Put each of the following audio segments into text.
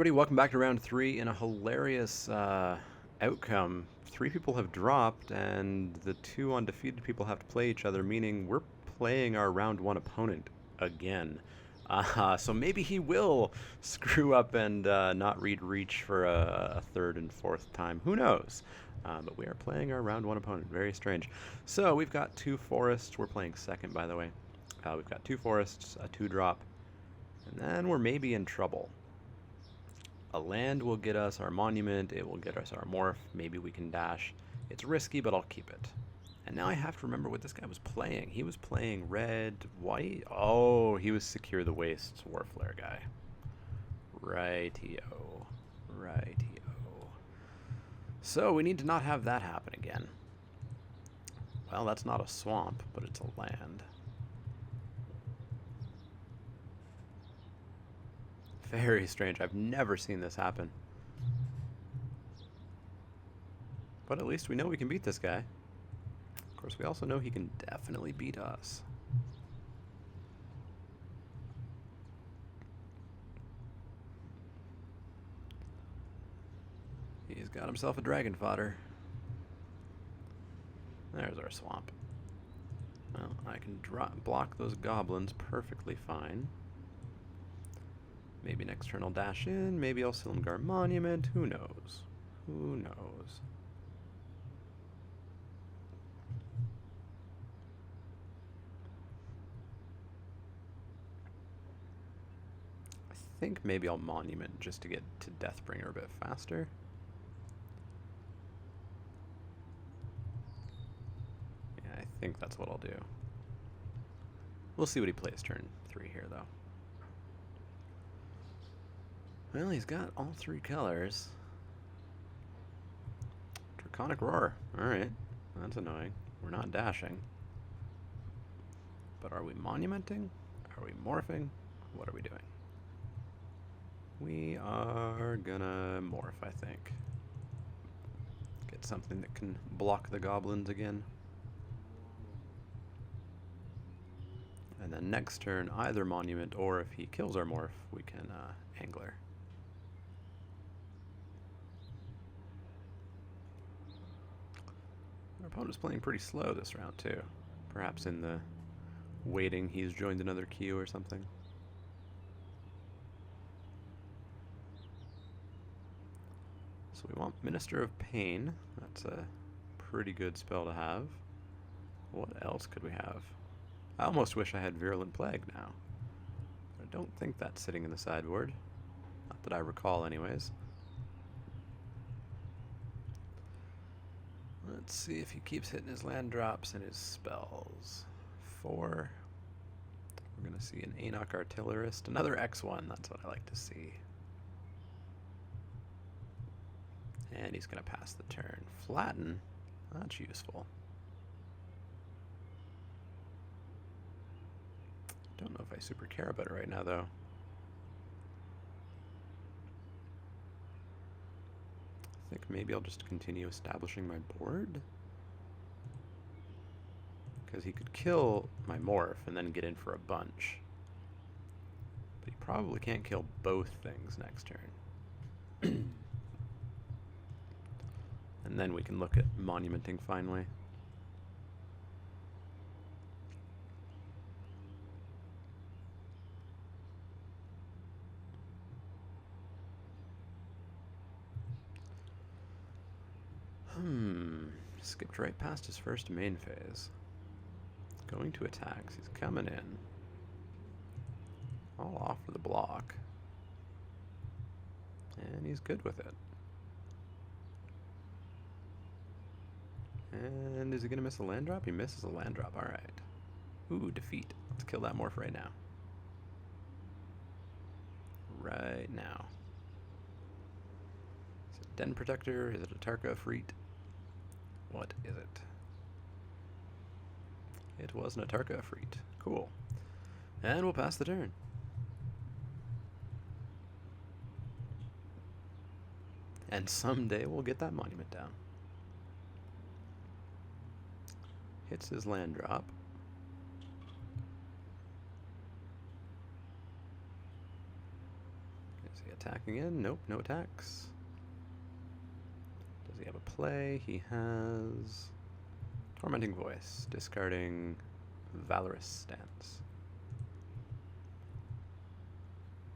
everybody, welcome back to round 3 in a hilarious outcome. 3 people have dropped, and the 2 undefeated people have to play each other, meaning we're playing our round 1 opponent again. So maybe he will screw up and not read Reach for a third and fourth time. Who knows? But we are playing our round 1 opponent. Very strange. So we've got 2 forests. We're playing second, by the way. We've got 2 forests, a 2-drop, and then we're maybe in trouble. A land will get us our monument, it will get us our morph, maybe we can dash. It's risky, but I'll keep it. And now I have to remember what this guy was playing. He was playing red, white. Oh, he was Secure the Wastes Warflare guy. Righty-o. Righty-o. So we need to not have that happen again. Well, that's not a swamp, but it's a land. Very strange. I've never seen this happen. But at least we know we can beat this guy. Of course, we also know he can definitely beat us. He's got himself a dragon fodder. There's our swamp. Well, I can block those goblins perfectly fine. Maybe an external dash in, maybe I'll Silumgar Monument, who knows? Who knows? I think maybe I'll Monument just to get to Deathbringer a bit faster. Yeah, I think that's what I'll do. We'll see what he plays turn 3 here, though. Well, he's got all 3 colors. Draconic Roar. Alright. That's annoying. We're not dashing. But are we monumenting? Are we morphing? What are we doing? We are gonna morph, I think. Get something that can block the goblins again. And then next turn, either monument or if he kills our morph, we can angler. Our opponent's playing pretty slow this round too. Perhaps in the waiting he's joined another queue or something. So we want Minister of Pain. That's a pretty good spell to have. What else could we have? I almost wish I had Virulent Plague now. But I don't think that's sitting in the sideboard. Not that I recall anyways. Let's see if he keeps hitting his land drops and his spells. 4. We're going to see an Enoch Artillerist. Another X1. That's what I like to see. And he's going to pass the turn. Flatten. That's useful. Don't know if I super care about it right now, though. I think maybe I'll just continue establishing my board. Because he could kill my morph and then get in for a bunch. But he probably can't kill both things next turn. And then we can look at monumenting finally. Skipped right past his first main phase. Going to attacks. He's coming in. I'll offer the block. And he's good with it. And is he going to miss a land drop? He misses a land drop. Alright. Ooh, defeat. Let's kill that morph right now. Right now. Is it Den Protector? Is it a Tarkir Freet? What is it? It was an Tarkir Freet. Cool. And we'll pass the turn. And someday we'll get that monument down. Hits his land drop. Is he attacking in? Nope, no attacks. Does he have a play? He has Tormenting Voice, discarding Valorous Stance.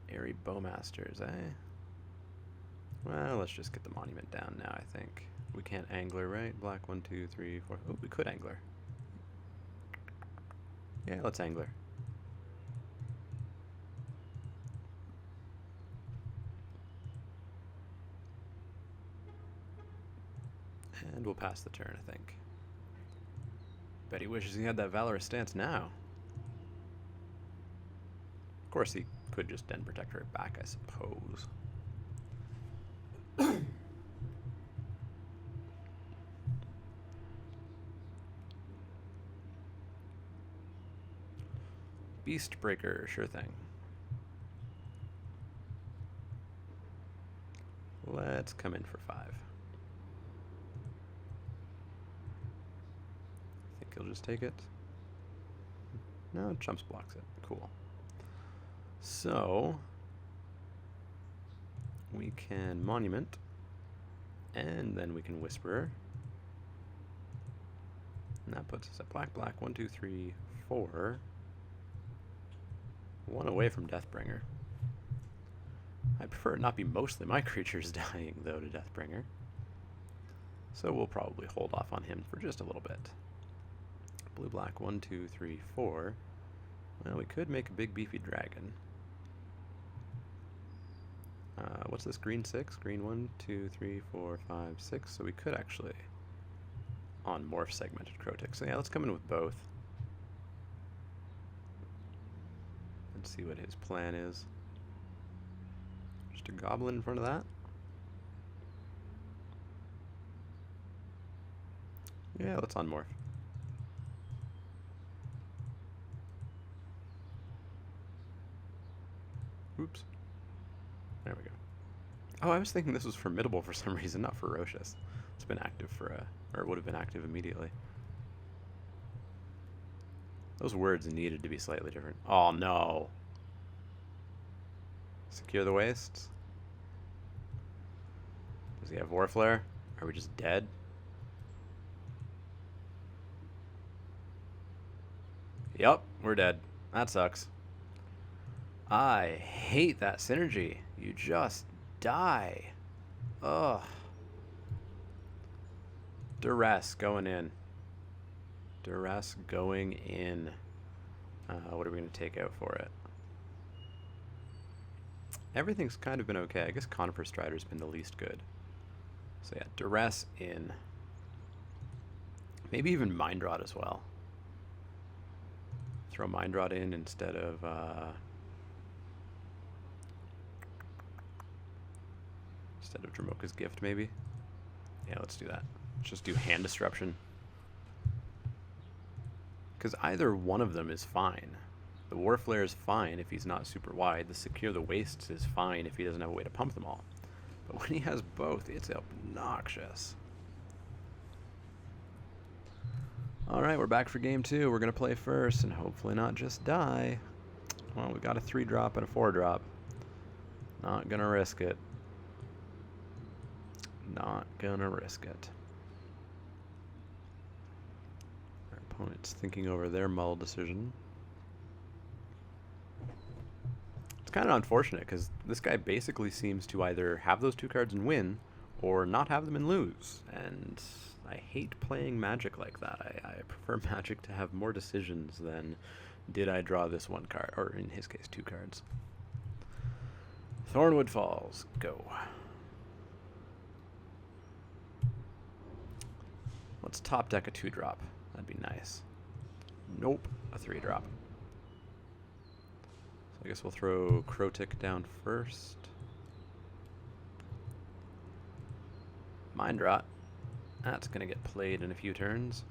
Airy Bowmasters, eh? Well, let's just get the monument down now, I think. We can't angler, right? Black, 1, 2, 3, 4. Oh, we could angler. Yeah, let's angler. And we'll pass the turn, I think. Bet he wishes he had that Valorous Stance now. Of course, he could just Den Protector it back, I suppose. Beastbreaker, sure thing. Let's come in for 5. I think he'll just take it. No, Chumps blocks it. Cool. So, we can Monument, and then we can Whisperer. And that puts us at black, black, 1, 2, 3, 4. 1 away from Deathbringer. I prefer it not be mostly my creatures dying, though, to Deathbringer. So we'll probably hold off on him for just a little bit. Blue, black, 1, 2, 3, 4. Well, we could make a big beefy dragon. What's this? Green 6? Green 1, 2, 3, 4, 5, 6. So we could actually on morph segmented Crotic. So yeah, let's come in with both. And see what his plan is. Just a goblin in front of that. Yeah, let's unmorph. Oops. There we go. Oh, I was thinking this was formidable for some reason, not ferocious. It's been active for or would have been active immediately. Those words needed to be slightly different. Oh no. Secure the wastes. Does he have Warflare? Are we just dead? Yup, we're dead. That sucks. I hate that synergy. You just die. Ugh. Duress going in. Duress going in. What are we going to take out for it? Everything's kind of been okay. I guess Conifer Strider's been the least good. So yeah, Duress in. Maybe even Mind Rot as well. Throw Mind Rot in instead of Dromoka's Gift, maybe. Yeah, let's do that. Let's just do Hand Disruption. Because either one of them is fine. The Warflare is fine if he's not super wide. The Secure the Wastes is fine if he doesn't have a way to pump them all. But when he has both, it's obnoxious. Alright, we're back for game 2. We're going to play first and hopefully not just die. Well, we got a 3-drop and a 4-drop. Not going to risk it. Not going to risk it. Our opponent's thinking over their mull decision. It's kind of unfortunate because this guy basically seems to either have those 2 cards and win or not have them and lose. And I hate playing Magic like that. I prefer Magic to have more decisions than did I draw this 1 card, or in his case 2 cards. Thornwood Falls, go. Let's top deck a 2-drop. That'd be nice. Nope, a 3-drop. So I guess we'll throw Crotic down first. Mind Rot. That's going to get played in a few turns.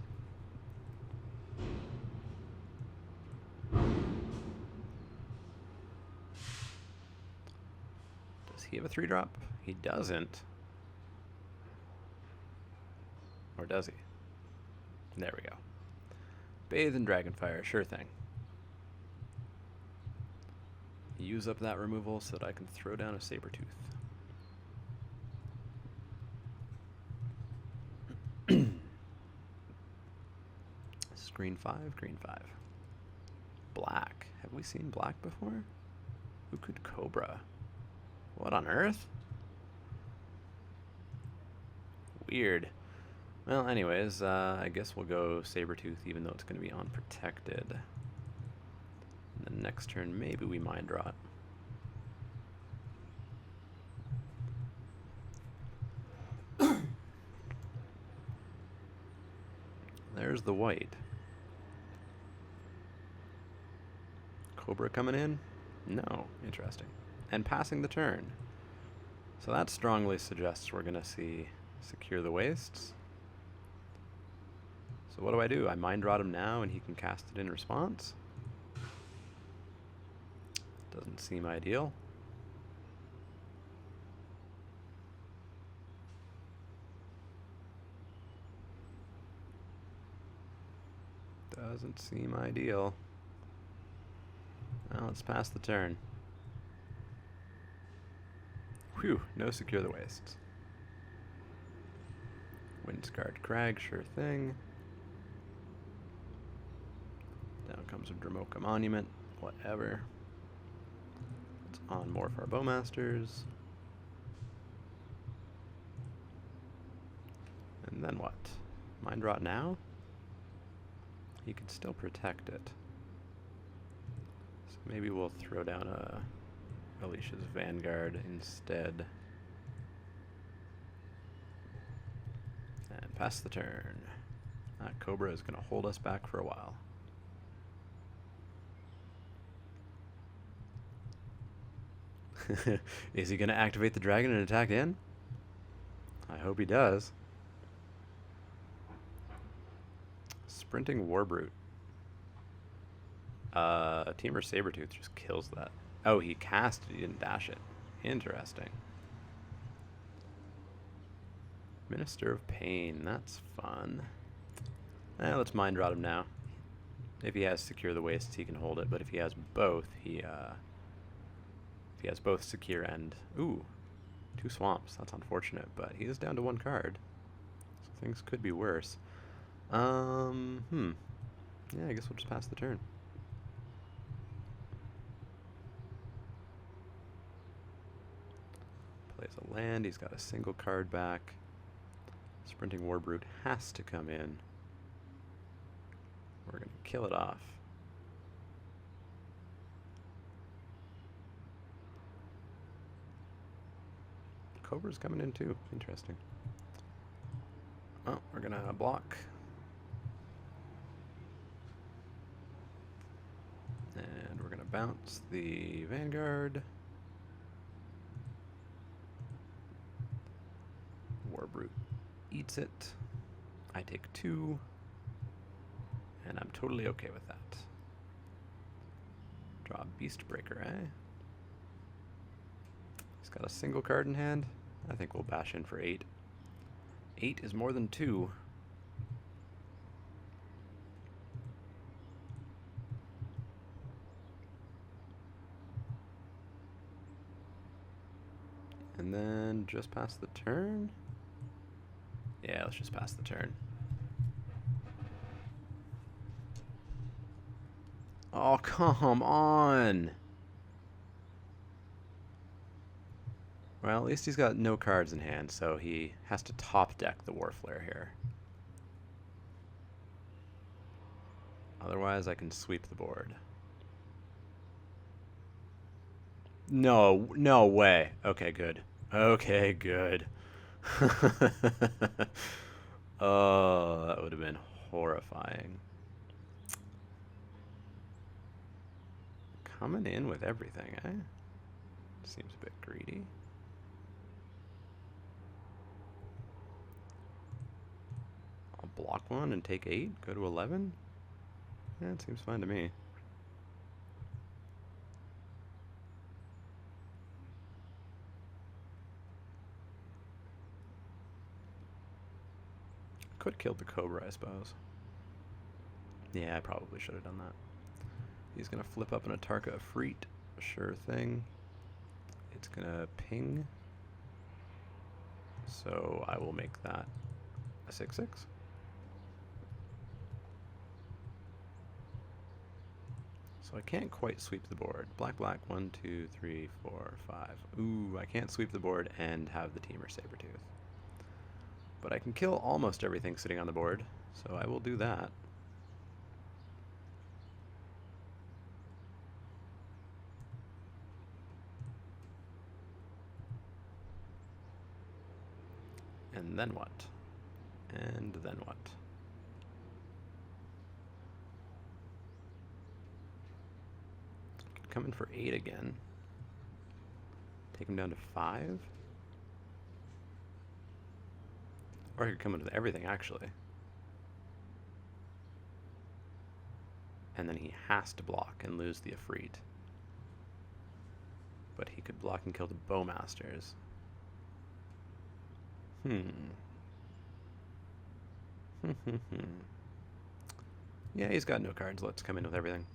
Does he have a 3-drop? He doesn't. Or does he? There we go. Bathe in Dragonfire, sure thing. use up that removal so that I can throw down a saber-tooth. Green 5, green 5. Black. Have we seen black before? Who could Cobra? What on earth? Weird. Well, anyways, I guess we'll go Sabertooth even though it's going to be unprotected. And then next turn, maybe we Mind Rot. There's the white. Cobra coming in? No. Interesting. And passing the turn. So that strongly suggests we're going to see Secure the Wastes. So what do? I Mind Rot him now and he can cast it in response? Doesn't seem ideal. Doesn't seem ideal. Well, let's pass the turn. Whew, no Secure the Wastes. Windscarred Crag, sure thing. Down comes a Dramoka Monument, whatever. Let's on-morph our Bowmasters. And then what? Mind Rot now? He could still protect it. So maybe we'll throw down Alicia's Vanguard instead. And pass the turn. That Cobra is going to hold us back for a while. Is he going to activate the dragon and attack in? I hope he does. Sprinting Warbrute. Teamer Sabertooth just kills that. Oh, he cast it, he didn't dash it. Interesting. Minister of Pain, that's fun. Let's Mind Rot him now. If he has Secure the Wastes, he can hold it, but if he has both, if he has both Secure and... Ooh, 2 Swamps, that's unfortunate, but he is down to 1 card. So things could be worse. Yeah, I guess we'll just pass the turn. Plays a land, he's got a single card back. Sprinting Warbrute has to come in. We're going to kill it off. Cobra's coming in too. Interesting. Oh, we're going to block. And we're going to bounce the Vanguard. Warbrute eats it. I take 2. And I'm totally okay with that. Draw Beast Breaker, eh? He's got a single card in hand. I think we'll bash in for 8. 8 is more than 2. And then just pass the turn? Yeah, let's just pass the turn. Oh, come on! Well, at least he's got no cards in hand, so he has to top deck the Warflare here. Otherwise, I can sweep the board. No, no way. Okay, good. Okay, good. Oh, that would have been horrifying. Coming in with everything, eh? Seems a bit greedy. I'll block 1 and take 8, go to 11? Yeah, it seems fine to me. Could kill the Cobra, I suppose. Yeah, I probably should have done that. He's going to flip up an Tarkir Freet Sure thing. It's gonna ping. So I will make that a 6/6. So I can't quite sweep the board. Black, black, 1, 2, 3, 4, 5. Ooh, I can't sweep the board and have the Teamer Sabertooth. But I can kill almost everything sitting on the board, so I will do that. And then what? And then what? Come in for 8 again. Take him down to 5. Or I could come in with everything, actually. And then he has to block and lose the Ifrit. But he could block and kill the Bowmasters. Yeah, he's got no cards. Let's come in with everything.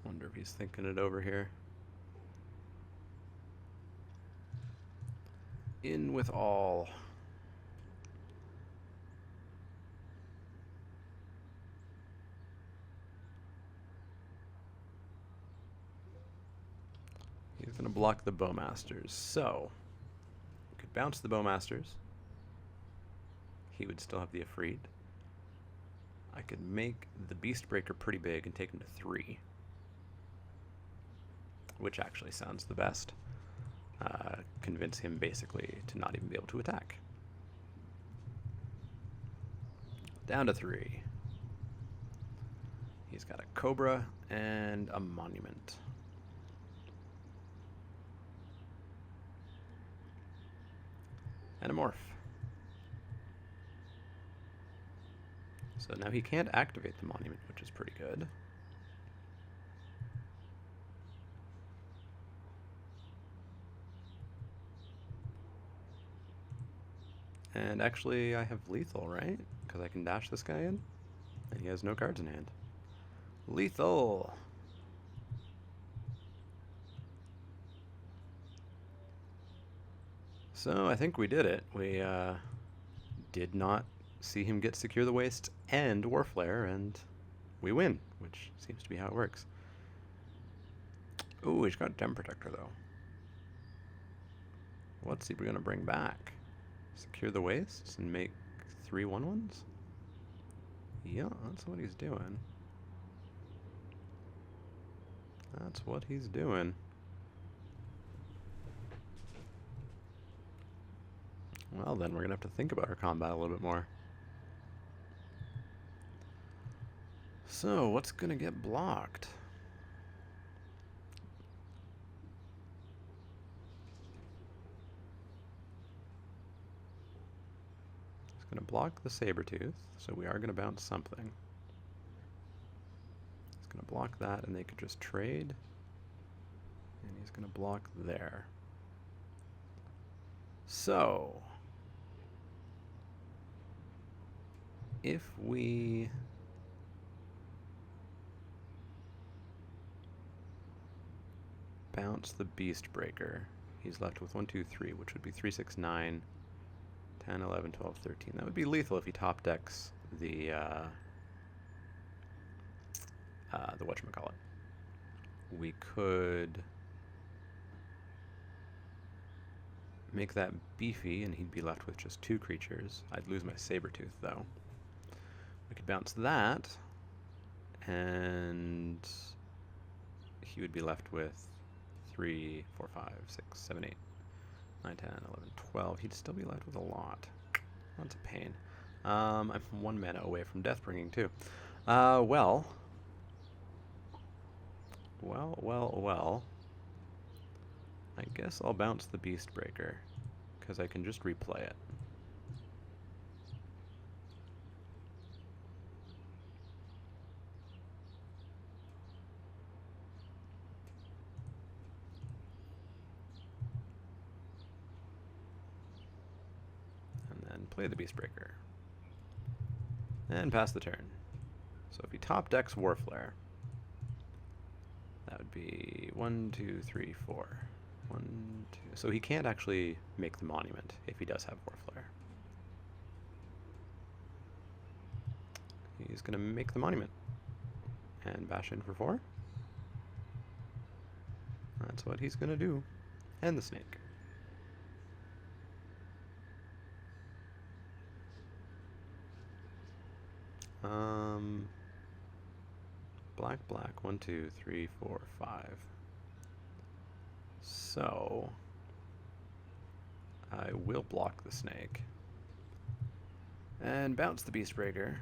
Wonder if he's thinking it over here. In with all. He's going to block the Bowmasters. So, we could bounce the Bowmasters. He would still have the Ifrit. I could make the Beastbreaker pretty big and take him to 3. Which actually sounds the best. Convince him basically to not even be able to attack. Down to 3. He's got a Cobra and a Monument. And a Morph. So now he can't activate the Monument, which is pretty good. And actually, I have lethal, right? Because I can dash this guy in, and he has no cards in hand. Lethal! So I think we did it. We did not see him get Secure the Waste and Warflare, and we win, which seems to be how it works. Ooh, he's got Gem Protector, though. What's he going to bring back? Secure the Wastes and make 3 1/1s? Yeah, that's what he's doing. That's what he's doing. Well, then we're going to have to think about our combat a little bit more. So, what's going to get blocked? It's going to block the Sabertooth, so we are going to bounce something. He's going to block that, and they could just trade. And he's going to block there. So, if we bounce the Beastbreaker, he's left with 1, 2, 3, which would be 3, 6, 9, 10, 11, 12, 13. That would be lethal if he top decks the whatchamacallit. We could make that beefy, and he'd be left with just 2 creatures. I'd lose my Sabertooth, though. We could bounce that, and he would be left with 3, 4, 5, 6, 7, 8, 9, 10, 11, 12. He'd still be left with a lot. That's a pain. I'm 1 mana away from Deathbringing, too. Well. I guess I'll bounce the Beastbreaker, because I can just replay it. play the Beastbreaker. And pass the turn. So if he top decks Warflare, that would be 1, 2, 3, 4. 1, 2. So he can't actually make the Monument if he does have Warflare. He's going to make the Monument. And bash in for 4. That's what he's going to do. And the Snake. Black, black, 1, 2, 3, 4, 5. So, I will block the Snake. And bounce the Beastbreaker.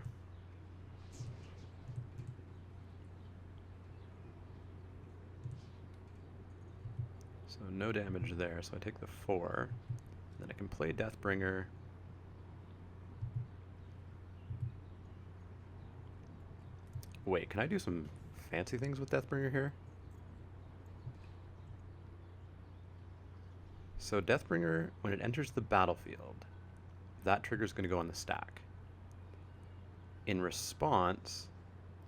So no damage there, so I take the 4. Then I can play Deathbringer. Wait, can I do some fancy things with Deathbringer here? So Deathbringer, when it enters the battlefield, that trigger's going to go on the stack. In response,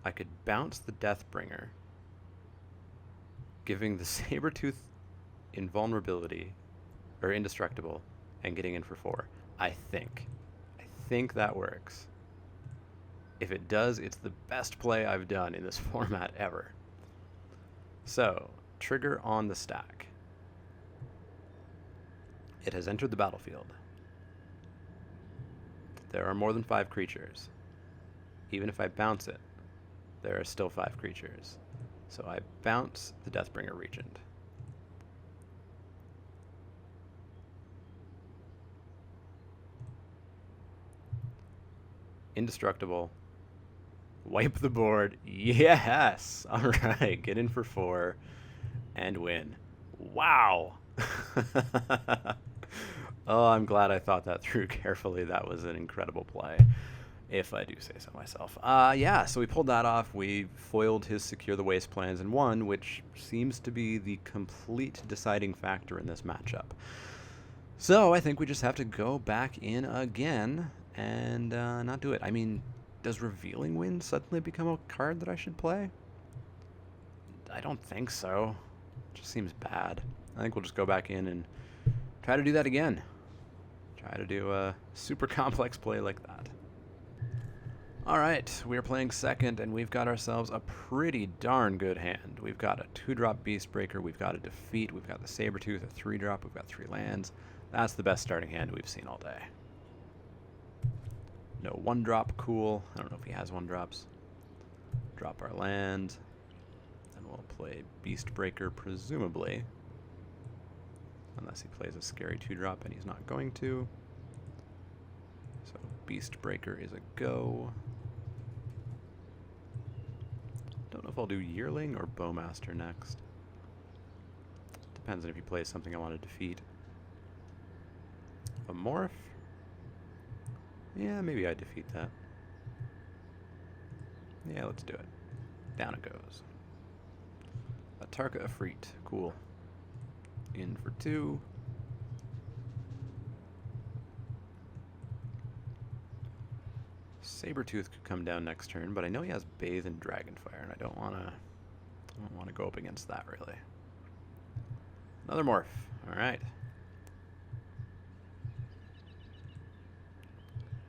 I could bounce the Deathbringer, giving the Sabertooth invulnerability, or indestructible, and getting in for 4. I think that works. If it does, it's the best play I've done in this format ever. So, trigger on the stack. It has entered the battlefield. There are more than 5 creatures. Even if I bounce it, there are still 5 creatures. So I bounce the Deathbringer Regent. Indestructible. Wipe the board. Yes! Alright, get in for 4 and win. Wow! Oh, I'm glad I thought that through carefully. That was an incredible play, if I do say so myself. Yeah, so we pulled that off. We foiled his Secure the Waste plans and won, which seems to be the complete deciding factor in this matchup. So I think we just have to go back in again and not do it. I mean, does Revealing Wind suddenly become a card that I should play? I don't think so. It just seems bad. I think we'll just go back in and try to do that again. Try to do a super complex play like that. Alright, we're playing second, and we've got ourselves a pretty darn good hand. We've got a 2-drop Beastbreaker, we've got a Defeat, we've got the Sabertooth, a 3-drop, we've got 3 lands. That's the best starting hand we've seen all day. No 1-drop, cool. I don't know if he has 1-drops. Drop our land. And we'll play Beastbreaker, presumably. Unless he plays a scary 2-drop, and he's not going to. So Beastbreaker is a go. Don't know if I'll do Yearling or Bowmaster next. Depends on if he plays something I want to defeat. A Morph? Yeah, maybe I defeat that. Yeah, let's do it. Down it goes. A Tarkir Afreet. Cool. In for 2. Sabertooth could come down next turn, but I know he has Bathe and Dragonfire, and I don't want to go up against that really. Another Morph. All right.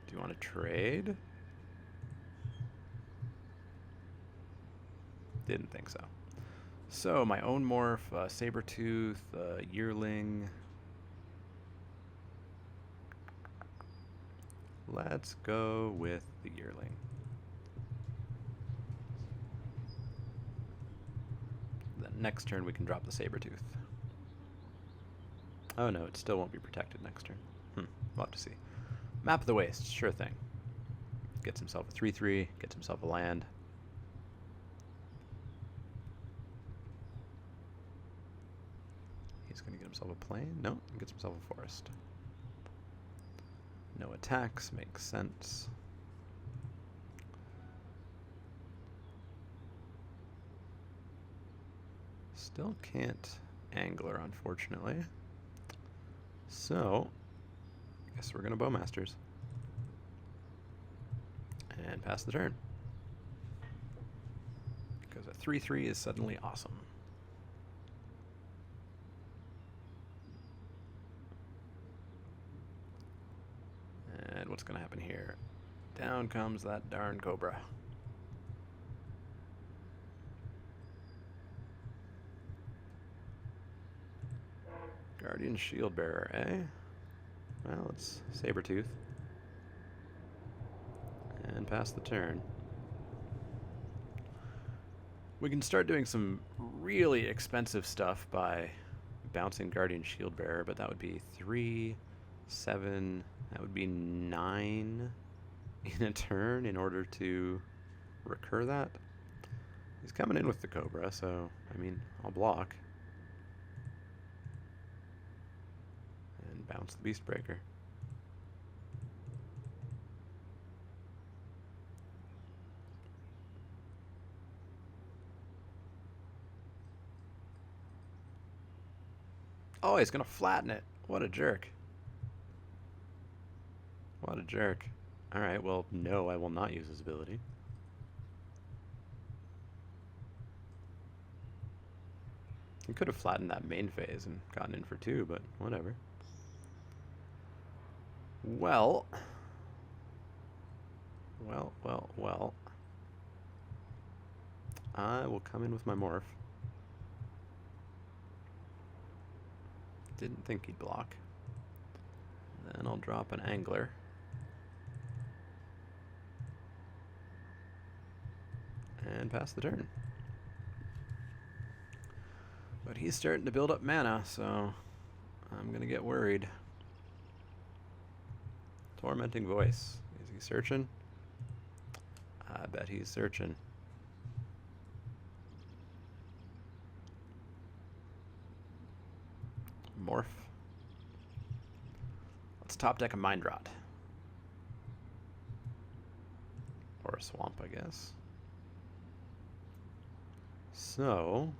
Do you want to trade? Didn't think so. So my own Morph, Sabertooth, Yearling. Let's go with the Yearling. Then next turn we can drop the Sabertooth. Oh no, it still won't be protected next turn. We'll have to see. Map of the Waste, sure thing. Gets himself a 3/3, gets himself a land. He's going to get himself a plane? No, he gets himself a forest. No attacks, makes sense. Still can't Angler, unfortunately. So, I guess we're going to Bowmasters. And pass the turn. Because a 3/3 is suddenly awesome. And what's going to happen here? Down comes that darn cobra. Guardian Shield Bearer, eh? Well, it's Sabretooth. And pass the turn. We can start doing some really expensive stuff by bouncing Guardian Shield Bearer, but that would be 3, 7, that would be 9 in a turn in order to recur that. He's coming in with the Cobra, so, I mean, I'll block. And bounce the Beastbreaker. Oh, he's going to flatten it. What a jerk. What a jerk. Alright, well, no, I will not use his ability. He could have flattened that main phase and gotten in for 2, but whatever. Well. Well. I will come in with my Morph. Didn't think he'd block. Then I'll drop an Angler. And pass the turn. But he's starting to build up mana, so I'm gonna get worried. Tormenting Voice. Is he searching? I bet he's searching. Morph. Let's top deck a Mind Rot. Or a Swamp, I guess. So,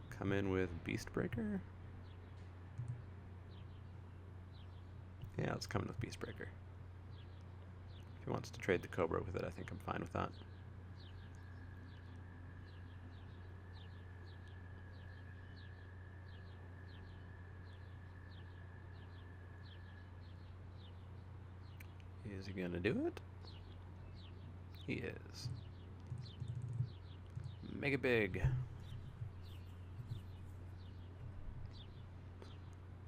come in with Beastbreaker. Yeah, let's come in with Beastbreaker. If he wants to trade the Cobra with it, I think I'm fine with that. Is he gonna do it? He is. Make it big.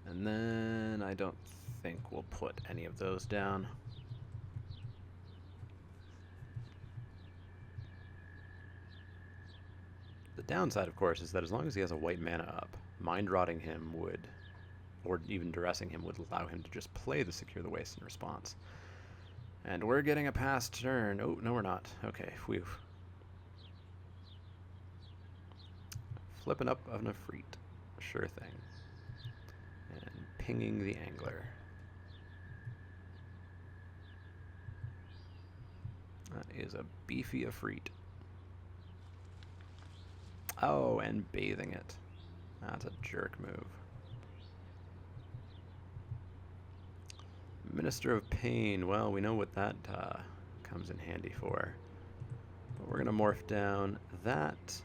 And then I don't think we'll put any of those down. The downside, of course, is that as long as he has a white mana up, Mind Rotting him would, or even Duressing him would allow him to just play the Secure the Waste in response. And we're getting a pass turn. Oh, no we're not. Okay, whew. Flipping up on a Freet. Sure thing. And pinging the Angler. That is a beefy Afreet. Oh, and bathing it. That's a jerk move. Minister of Pain. Well, we know what that comes in handy for. But we're going to morph down that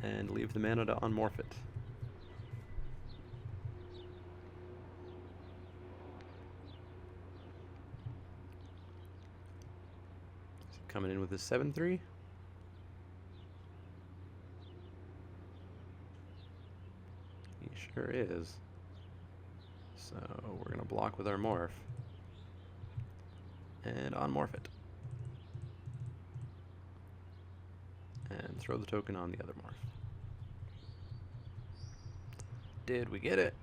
and leave the mana to unmorph it. Is he coming in with his 7/3? He sure is. So we're going to block with our morph. And unmorph it. And throw the token on the other morph. Did we get it?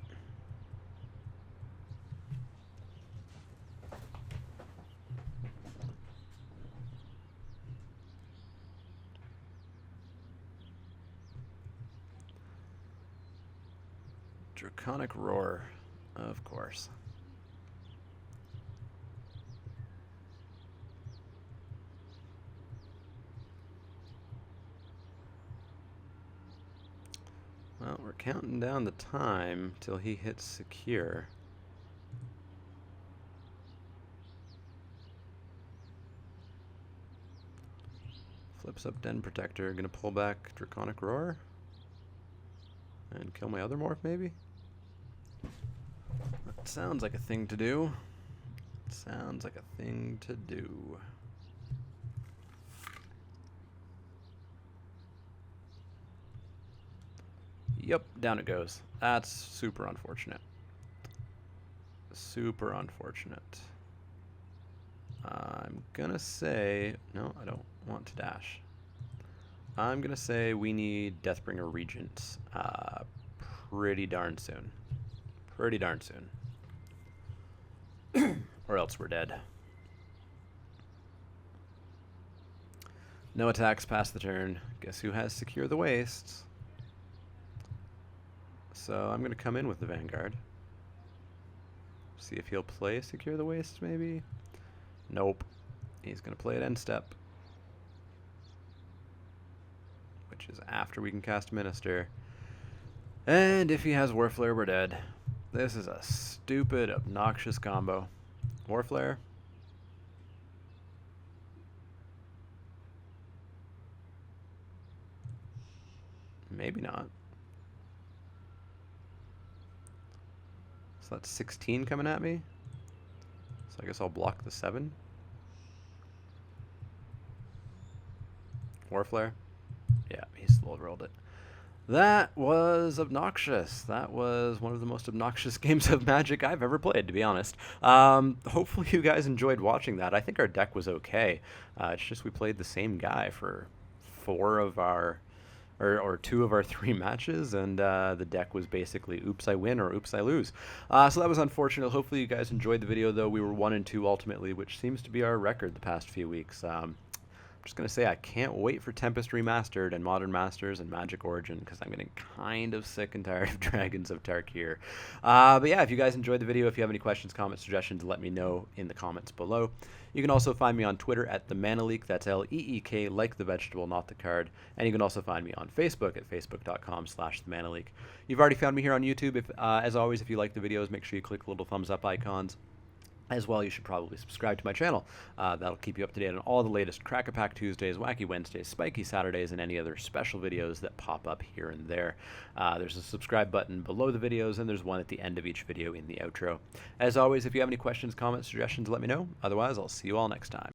Draconic Roar, of course. Well, we're counting down the time till he hits secure. Flips up Den Protector. Gonna pull back Draconic Roar. And kill my other morph, maybe? That sounds like a thing to do. Sounds like a thing to do. Yep, down it goes. That's super unfortunate. Super unfortunate. I'm gonna say... No, I don't want to dash. I'm gonna say we need Deathbringer Regent pretty darn soon. Pretty darn soon. Or else we're dead. No attacks past the turn. Guess who has Secure the Wastes? So I'm going to come in with the Vanguard. See if he'll play Secure the Wastes, maybe? Nope. He's going to play it end step. Which is after we can cast Minister. And if he has Warflare, we're dead. This is a stupid, obnoxious combo. Warflare. Maybe not. So that's 16 coming at me. So I guess I'll block the 7. Warflare. Yeah, he slow rolled it. That was obnoxious. That was one of the most obnoxious games of Magic I've ever played, to be honest. Hopefully you guys enjoyed watching that. I think our deck was okay. It's just we played the same guy for 4 of our... Or 2 of our 3 matches, and the deck was basically oops I win or oops I lose. So that was unfortunate. Hopefully you guys enjoyed the video, though. We were 1-2 ultimately, which seems to be our record the past few weeks. I'm just going to say I can't wait for Tempest Remastered and Modern Masters and Magic Origin, because I'm getting kind of sick and tired of Dragons of Tarkir. But yeah, if you guys enjoyed the video, if you have any questions, comments, suggestions, let me know in the comments below. You can also find me on Twitter at the Mana Leek. That's L-E-E-K, like the vegetable, not the card. And you can also find me on Facebook at facebook.com/themanaleek. You've already found me here on YouTube. As always, if you like the videos, make sure you click the little thumbs up icons. As well, you should probably subscribe to my channel. That'll keep you up to date on all the latest Crack-A-Pack Tuesdays, Wacky Wednesdays, Spiky Saturdays, and any other special videos that pop up here and there. There's a subscribe button below the videos, and there's one at the end of each video in the outro. As always, if you have any questions, comments, suggestions, let me know. Otherwise, I'll see you all next time.